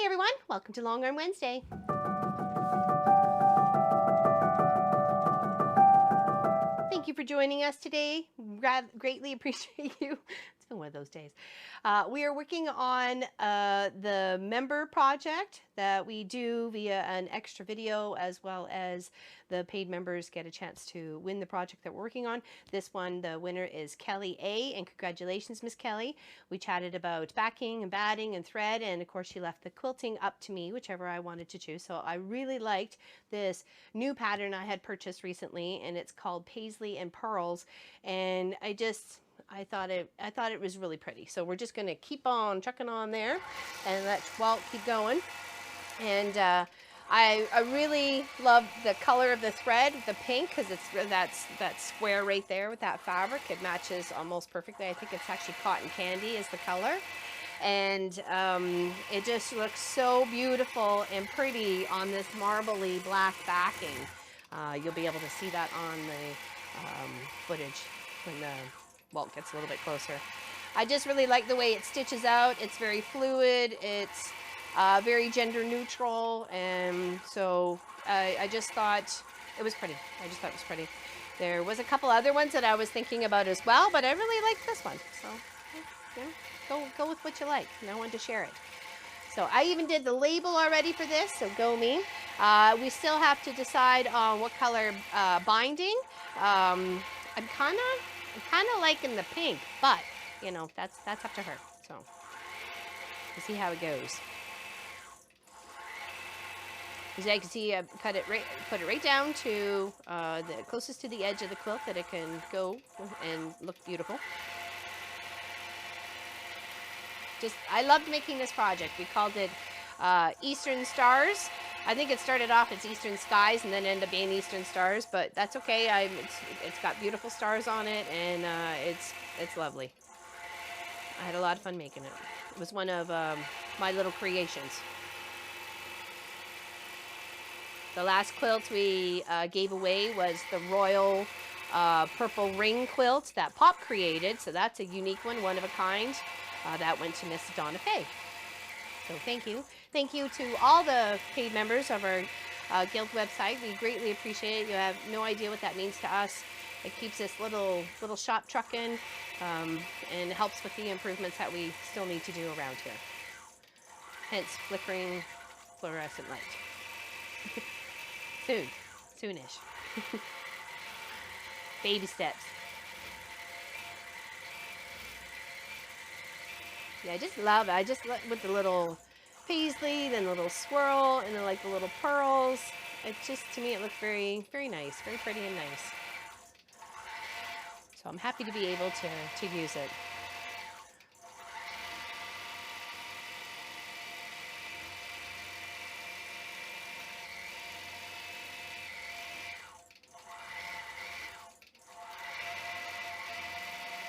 Hey everyone, welcome to Long Arm Wednesday. Thank you for joining us today. Greatly appreciate you. It's been one of those days. We are working on the member project that we do via an extra video, as well as the paid members get a chance to win the project that we're working on. This one, the winner is Kelly A, and congratulations, Miss Kelly. We chatted about backing and batting and thread, and of course she left the quilting up to me, whichever I wanted to choose. So I really liked this new pattern I had purchased recently, and it's called Paisley and Pearls, and I thought it was really pretty. So we're just going to keep on chucking on there and let Walt keep going. And I really love the color of the thread, the pink, because it's that square right there with that fabric. It matches almost perfectly. I think it's actually cotton candy is the color. And it just looks so beautiful and pretty on this marbly black backing. You'll be able to see that on the footage when Walt gets a little bit closer. I just really like the way it stitches out. It's very fluid. It's very gender neutral, and so I just thought it was pretty. I just thought it was pretty. There was a couple other ones that I was thinking about as well, but I really liked this one. So yeah, go with what you like. I wanted to share it. So I even did the label already for this, so go me. We still have to decide on what color binding. I'm kind of liking the pink, but you know, that's up to her. So we'll see how it goes. As you can see, I put it right down to the closest to the edge of the quilt that it can go and look beautiful. I loved making this project. We called it Eastern Stars. I think it started off as Eastern Skies and then ended up being Eastern Stars, but that's okay. It's got beautiful stars on it, and it's lovely. I had a lot of fun making it. It was one of my little creations. The last quilt we gave away was the Royal Purple Ring quilt that Pop created, so that's a unique one of a kind. That went to Miss Donna Fay. So thank you. Thank you to all the paid members of our Guild website. We greatly appreciate it. You have no idea what that means to us. It keeps this little shop trucking and helps with the improvements that we still need to do around here. Hence flickering fluorescent light. Soonish. Baby steps. Yeah, I just love it. I just love with the little paisley, then the little swirl, and then like the little pearls. It just, to me, it looked very, very nice, very pretty and nice. So I'm happy to be able to use it.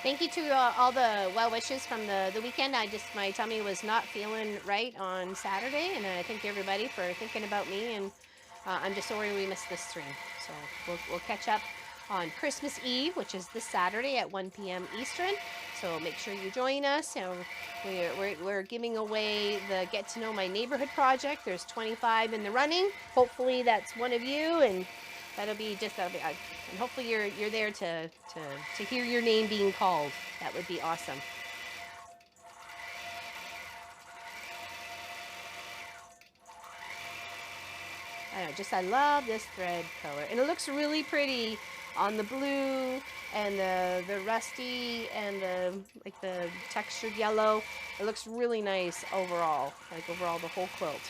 Thank you to all the well wishes from the weekend. My tummy was not feeling right on Saturday, and I thank everybody for thinking about me, and I'm just sorry we missed this stream. So we'll catch up on Christmas Eve, which is this Saturday at 1 p.m. Eastern. So make sure you join us. We're giving away the Get to Know My Neighborhood project. There's 25 in the running. Hopefully that's one of you, and that'll be and hopefully you're there to hear your name being called. That would be awesome. I love this thread color, and it looks really pretty on the blue and the rusty and the textured yellow. It looks really nice overall, the whole quilt.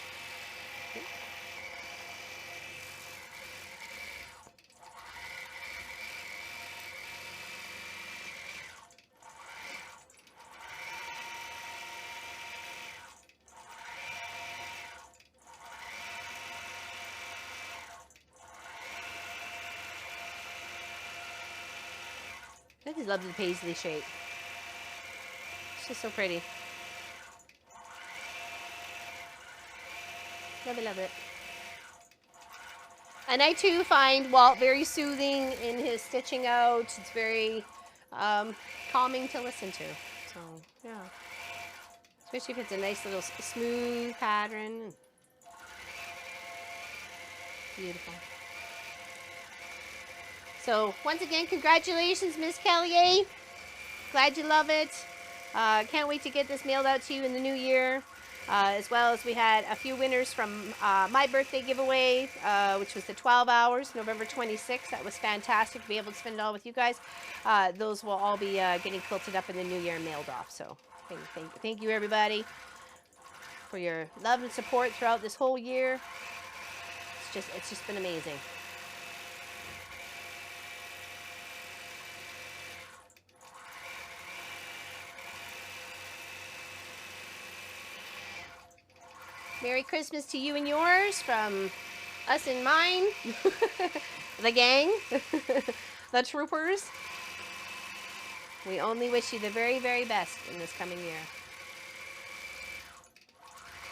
I just love the paisley shape. It's just so pretty. Love it. And I too find Walt very soothing in his stitching out. It's very calming to listen to. So yeah, it's Especially if it's a nice little smooth pattern. Beautiful. So once again, congratulations, Miss Kelly. Glad you love it. Can't wait to get this mailed out to you in the new year. As well as we had a few winners from my birthday giveaway, which was the 12 hours, November 26th. That was fantastic to be able to spend it all with you guys. Those will all be getting quilted up in the new year and mailed off. So thank you everybody for your love and support throughout this whole year. It's just been amazing. Merry Christmas to you and yours from us and mine, the gang, the troopers. We only wish you the very, very best in this coming year.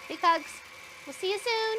Big hugs. We'll see you soon.